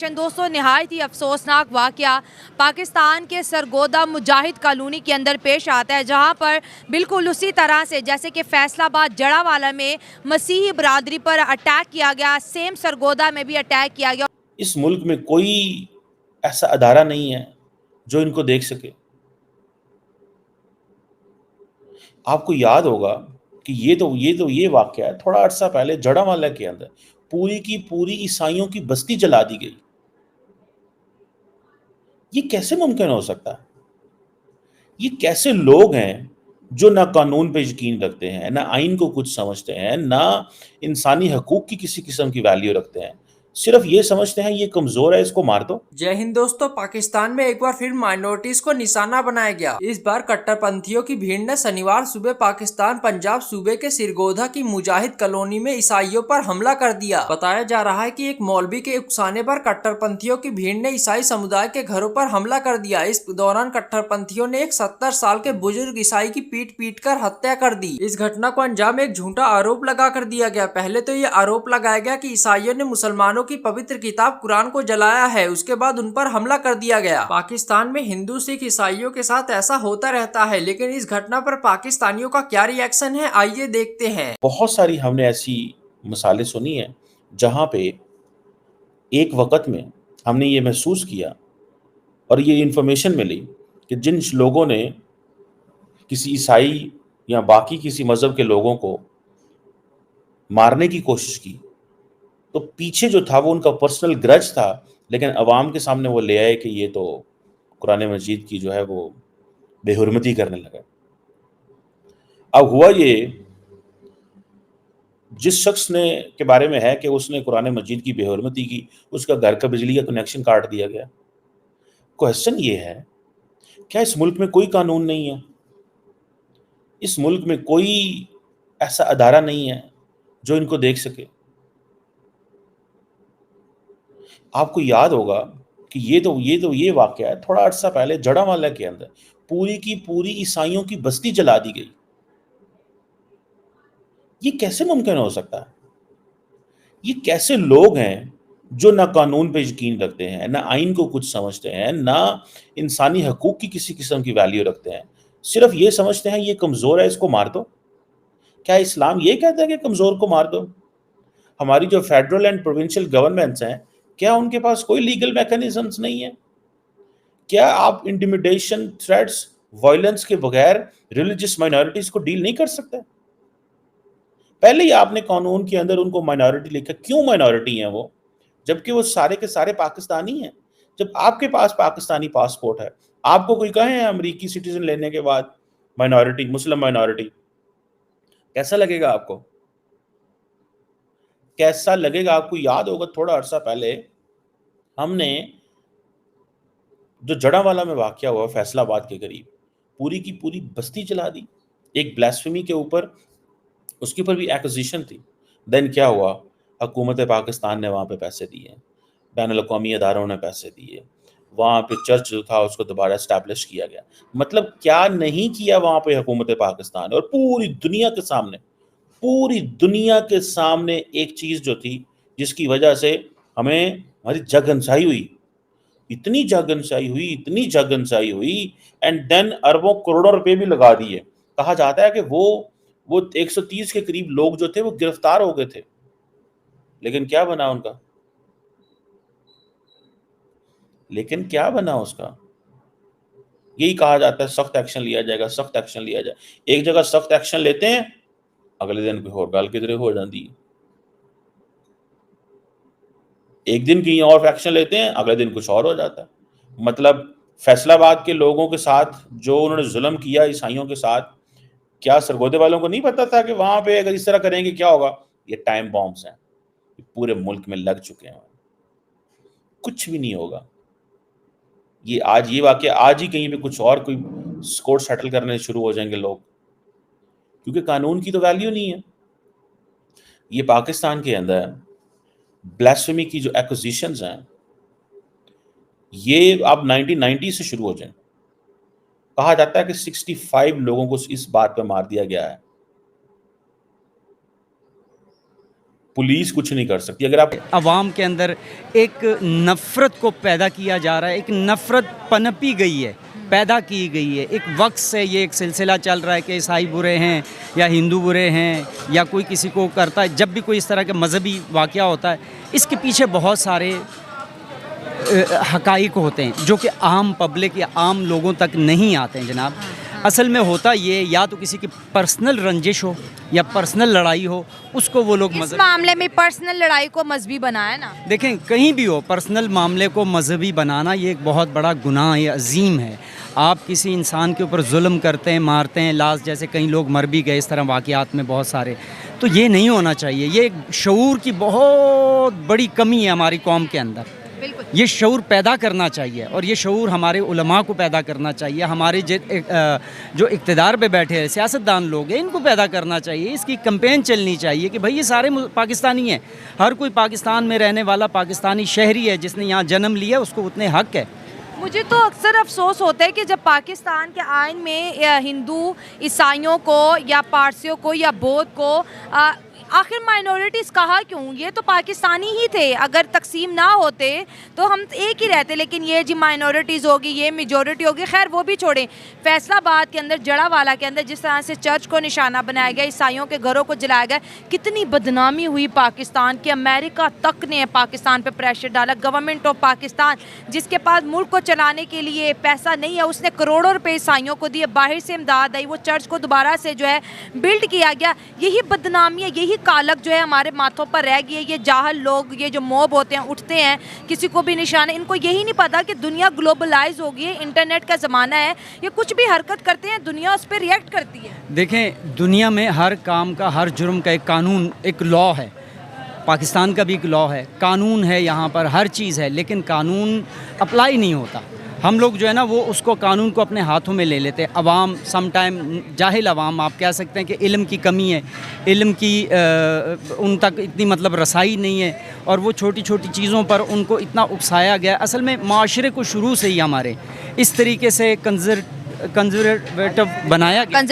दोस्तों नहायत ही अफसोसनाक वाक़या पाकिस्तान के सरगोदा मुजाहिद कॉलोनी के अंदर पेश आता है, जहां पर बिल्कुल उसी तरह से जैसे कि फैसलाबाद जड़ावाला में मसीही बरादरी पर अटैक किया गया, सेम सरगोदा में भी अटैक किया गया। इस मुल्क में कोई ऐसा अदारा नहीं है जो इनको देख सके। आपको याद होगा कि ये वाक़या है, थोड़ा अर्सा पहले जड़ावाला के अंदर पूरी की पूरी ईसाइयों की बस्ती जला दी गई। ये कैसे मुमकिन हो सकता है? ये कैसे लोग हैं जो ना कानून पे यकीन रखते हैं, ना आइन को कुछ समझते हैं, ना इंसानी हकूक की किसी किस्म की वैल्यू रखते हैं। सिर्फ ये समझते हैं ये कमज़ोर है, इसको मार दो। जय हिंद दोस्तों। पाकिस्तान में एक बार फिर माइनॉरिटीज को निशाना बनाया गया। इस बार कट्टरपंथियों की भीड़ ने शनिवार सुबह पाकिस्तान पंजाब सूबे के सिरगोधा की मुजाहिद कॉलोनी में ईसाइयों पर हमला कर दिया। बताया जा रहा है कि एक मौलवी के उकसाने पर कट्टरपंथियों की भीड़ ने ईसाई समुदाय के घरों पर हमला कर दिया। इस दौरान कट्टरपंथियों ने एक 70 साल के बुजुर्ग ईसाई की पीट कर हत्या कर दी। इस घटना को अंजाम एक झूठा आरोप लगा कर दिया गया। पहले तो ये आरोप लगाया गया कि ईसाइयों ने मुसलमानों की पवित्र किताब कुरान को जलाया है, उसके बाद उन पर हमला कर दिया गया। पाकिस्तान में हिंदू सिख ईसाइयों के साथ ऐसा होता रहता है, लेकिन इस घटना पर पाकिस्तानियों का क्या रिएक्शन है, आइए देखते हैं। बहुत सारी हमने ऐसी मिसालें सुनी हैं जहाँ पे एक वक़्त में हमने ये महसूस किया और ये इन्फॉर्मेशन मिली कि जिन लोगों ने किसी ईसाई या बाकी किसी मज़हब के लोगों को मारने की कोशिश की, तो पीछे जो था वो उनका पर्सनल ग्रज था, लेकिन अवाम के सामने वो ले आए कि ये तो कुरान मजीद की जो है वो बेहुरमती करने लगा। अब हुआ ये, जिस शख्स ने के बारे में है कि उसने कुरान मजीद की बेहुरमती की, उसका घर का बिजली का कनेक्शन काट दिया गया। क्वेश्चन ये है, क्या इस मुल्क में कोई कानून नहीं है? इस मुल्क में कोई ऐसा अदारा नहीं है जो इनको देख सके? आपको याद होगा कि ये वाक़या है, थोड़ा अर्सा पहले जड़ावाला के अंदर पूरी की पूरी ईसाइयों की बस्ती जला दी गई। ये कैसे मुमकिन हो सकता है? ये कैसे लोग हैं जो ना कानून पे यकीन रखते हैं, ना आइन को कुछ समझते हैं, ना इंसानी हकूक की किसी किस्म की वैल्यू रखते हैं। सिर्फ ये समझते हैं ये कमज़ोर है, इसको मार दो। क्या इस्लाम ये कहता है कि कमज़ोर को मार दो? हमारी जो फेडरल एंड प्रोविंशियल गवर्नमेंट्स हैं, क्या उनके पास कोई लीगल मैकेनिज़्म्स नहीं है? क्या आप इंटिमिडेशन, थ्रेट्स, वायलेंस के बगैर रिलीजियस माइनॉरिटीज़ को डील नहीं कर सकते? पहले ही आपने कानून के अंदर उनको माइनॉरिटी लिखा। क्यों माइनॉरिटी हैं वो? जबकि वो सारे के सारे पाकिस्तानी हैं। जब आपके पास पाकिस्तानी पासपोर्ट है, आपको कोई कहे अमेरिकी सिटीज़न लेने के बाद माइनॉरिटी, मुस्लिम माइनॉरिटी, कैसा लगेगा आपको? कैसा लगेगा आपको? याद होगा थोड़ा अरसा पहले हमने जो जड़ावाला में वाक़या हुआ फैसलाबाद के करीब, पूरी की पूरी बस्ती जला दी। एक ब्लास्फेमी के ऊपर, उसके ऊपर भी एक्विज़िशन थी। देन क्या हुआ? हुकूमत पाकिस्तान ने वहाँ पे पैसे दिए, बैनुल-अक़वामी अदारों ने पैसे दिए, वहाँ पे चर्च जो था उसको दोबारा एस्टैब्लिश किया गया। मतलब क्या नहीं किया वहाँ पे हुकूमत पाकिस्तान, और पूरी दुनिया के सामने एक चीज़ जो थी, जिसकी वजह से हमें हमारी जगहंसाई हुई। इतनी जगहंसाई हुई एंड देन अरबों करोड़ों रुपए भी लगा दिए। कहा जाता है कि वो 130 के करीब लोग जो थे वो गिरफ्तार हो गए थे, लेकिन क्या बना उनका? लेकिन क्या बना उसका? यही कहा जाता है सख्त एक्शन लिया जाएगा, सख्त एक्शन लिया जाए। एक जगह सख्त एक्शन लेते हैं, अगले दिन कोई और गल किधरे हो जाती है। एक दिन कहीं और एक्शन लेते हैं, अगले दिन कुछ और हो जाता है। मतलब फैसलाबाद के लोगों के साथ जो उन्होंने जुल्म किया ईसाइयों के साथ, क्या सरगोदे वालों को नहीं पता था कि वहां पे अगर इस तरह करेंगे क्या होगा? ये टाइम बॉम्ब्स हैं, पूरे मुल्क में लग चुके हैं। कुछ भी नहीं होगा। ये वाकया आज ही कहीं पे कुछ और कोई कोर्ट सेटल करने शुरू हो जाएंगे लोग, क्योंकि कानून की तो वैल्यू नहीं है। ये पाकिस्तान के अंदर ब्लास्फेमी की जो एक्विजिशंस हैं, ये अब 1990 से शुरू हो जाए। कहा जाता है कि 65 लोगों को इस बात पे मार दिया गया है। पुलिस कुछ नहीं कर सकती। अगर आप अवाम के अंदर एक नफ़रत को पैदा किया जा रहा है, एक नफ़रत पनपी गई है, पैदा की गई है। एक वक्त से ये एक सिलसिला चल रहा है कि ईसाई बुरे हैं या हिंदू बुरे हैं या कोई किसी को करता है। जब भी कोई इस तरह का मजहबी वाक़या होता है, इसके पीछे बहुत सारे हक़ाइक़ होते हैं जो कि आम पब्लिक या आम लोगों तक नहीं आते हैं जनाब। असल में होता ये, या तो किसी की पर्सनल रंजिश हो या पर्सनल लड़ाई हो, उसको वो लोग इस मामले में पर्सनल लड़ाई को मजहबी बनाया ना। देखें, कहीं भी हो पर्सनल मामले को मजहबी बनाना ये एक बहुत बड़ा गुनाह है, अजीम है। आप किसी इंसान के ऊपर जुल्म करते हैं, मारते हैं, लाश जैसे कई लोग मर भी गए इस तरह वाक़यात में बहुत सारे, तो ये नहीं होना चाहिए। ये एक शऊर की बहुत बड़ी कमी है हमारी कौम के अंदर। ये शऊर पैदा करना चाहिए और ये शऊर हमारे उलमा को पैदा करना चाहिए, हमारे जो इक़्तिदार पे बैठे हैं सियासतदान लोग हैं इनको पैदा करना चाहिए। इसकी कैंपेन चलनी चाहिए कि भाई ये सारे पाकिस्तानी हैं, हर कोई पाकिस्तान में रहने वाला पाकिस्तानी शहरी है, जिसने यहाँ जन्म लिया उसको उतने हक़ है। मुझे तो अक्सर अफसोस होता है कि जब पाकिस्तान के आइन में हिंदू ईसाइयों को या पारसियों को या बौद्ध को आखिर माइनॉरिटीज़ कहा क्यों? ये तो पाकिस्तानी ही थे, अगर तकसीम ना होते तो हम एक ही रहते। लेकिन ये जी माइनॉरिटीज़ होगी, ये मेजॉरिटी होगी। खैर वो भी छोड़ें, फैसलाबाद के अंदर जड़ावाला के अंदर जिस तरह से चर्च को निशाना बनाया गया, ईसाइयों के घरों को जलाया गया, कितनी बदनामी हुई पाकिस्तान की। अमेरिका तक ने पाकिस्तान पर प्रेशर डाला। गवर्नमेंट ऑफ पाकिस्तान जिसके पास मुल्क को चलाने के लिए पैसा नहीं है, उसने करोड़ों रुपये ईसाइयों को दिए, बाहर से इमदाद आई, वो चर्च को दोबारा से जो है बिल्ड किया गया। यही बदनामी है, यही कालक जो है हमारे माथों पर रह गई है। ये जाहल लोग, ये जो मॉब होते हैं, उठते हैं, किसी को भी निशाने, इनको यही नहीं पता कि दुनिया ग्लोबलाइज हो गई है, इंटरनेट का ज़माना है। ये कुछ भी हरकत करते हैं, दुनिया उस पर रिएक्ट करती है। देखें, दुनिया में हर काम का, हर जुर्म का एक कानून, एक लॉ है। पाकिस्तान का भी एक लॉ है, कानून है, यहाँ पर हर चीज़ है, लेकिन कानून अप्लाई नहीं होता। हम लोग जो है ना वो उसको कानून को अपने हाथों में ले लेते हैं। अवाम सम टाइम, जाहिल अवाम आप कह सकते हैं कि इल्म की कमी है, इल्म की उन तक इतनी मतलब रसाई नहीं है, और वो छोटी छोटी चीज़ों पर उनको इतना उकसाया गया। असल में माशरे को शुरू से ही हमारे इस तरीके से कंजर्वेटिव बनाया गया,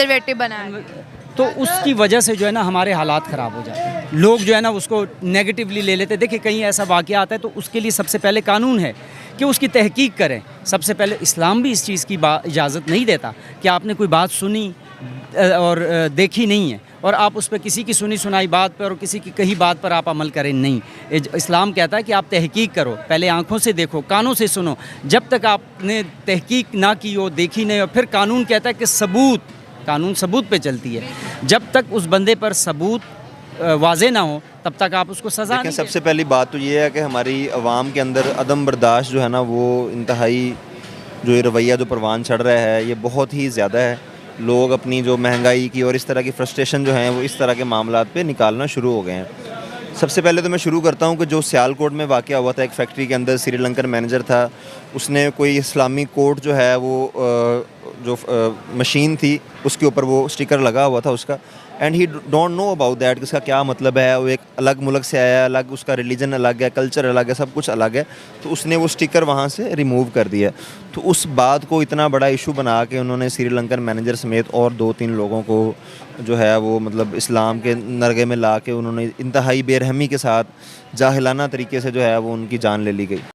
तो उसकी वजह से जो है ना हमारे हालात ख़राब हो जाते हैं। लोग जो है ना उसको नेगेटिवली ले लेते हैं। देखिए, कहीं ऐसा वाक़या आता है तो उसके लिए सबसे पहले कानून है कि उसकी तहकीक करें। सबसे पहले इस्लाम भी इस चीज़ की इजाज़त नहीं देता कि आपने कोई बात सुनी और देखी नहीं है और आप उस पर किसी की सुनी सुनाई बात पर और किसी की कही बात पर आप अमल करें, नहीं। इस्लाम कहता है कि आप तहकीक करो, पहले आँखों से देखो, कानों से सुनो। जब तक आपने तहकीक ना की हो, देखी नहीं हो, फिर कानून कहता है कि सबूत, कानून सबूत पे चलती है। जब तक उस बंदे पर सबूत वाज़े ना हो तब तक आप उसको सज़ा नहीं। सबसे पहली बात तो ये है कि हमारी आवाम के अंदर अदम बर्दाश्त जो है ना, वो इंतहाई जो ये रवैया जो परवान चढ़ रहा है ये बहुत ही ज़्यादा है। लोग अपनी जो महंगाई की और इस तरह की फ्रस्ट्रेशन जो है वो इस तरह के मामलात पे निकालना शुरू हो गए हैं। सबसे पहले तो मैं शुरू करता हूँ कि जो सियालकोट में वाक़या हुआ था, एक फैक्ट्री के अंदर श्रीलंकन मैनेजर था, उसने कोई इस्लामी कोर्ट जो है वो जो मशीन थी उसके ऊपर वो स्टिकर लगा हुआ था उसका, and he don't know about that, इसका क्या मतलब है। वो एक अलग मुल्क से आया है, अलग उसका रिलीजन अलग है, कल्चर अलग है, सब कुछ अलग है, तो उसने वो स्टिकर वहाँ से रिमूव कर दिया। तो उस बात को इतना बड़ा इशू बना के उन्होंने श्रीलंकन मैनेजर समेत और 2-3 लोगों को जो है वो मतलब इस्लाम के नरगे में ला के उन्होंने इंतहाई बेरहमी के साथ जाहिलाना तरीके से जो है वो उनकी जान ले ली गई।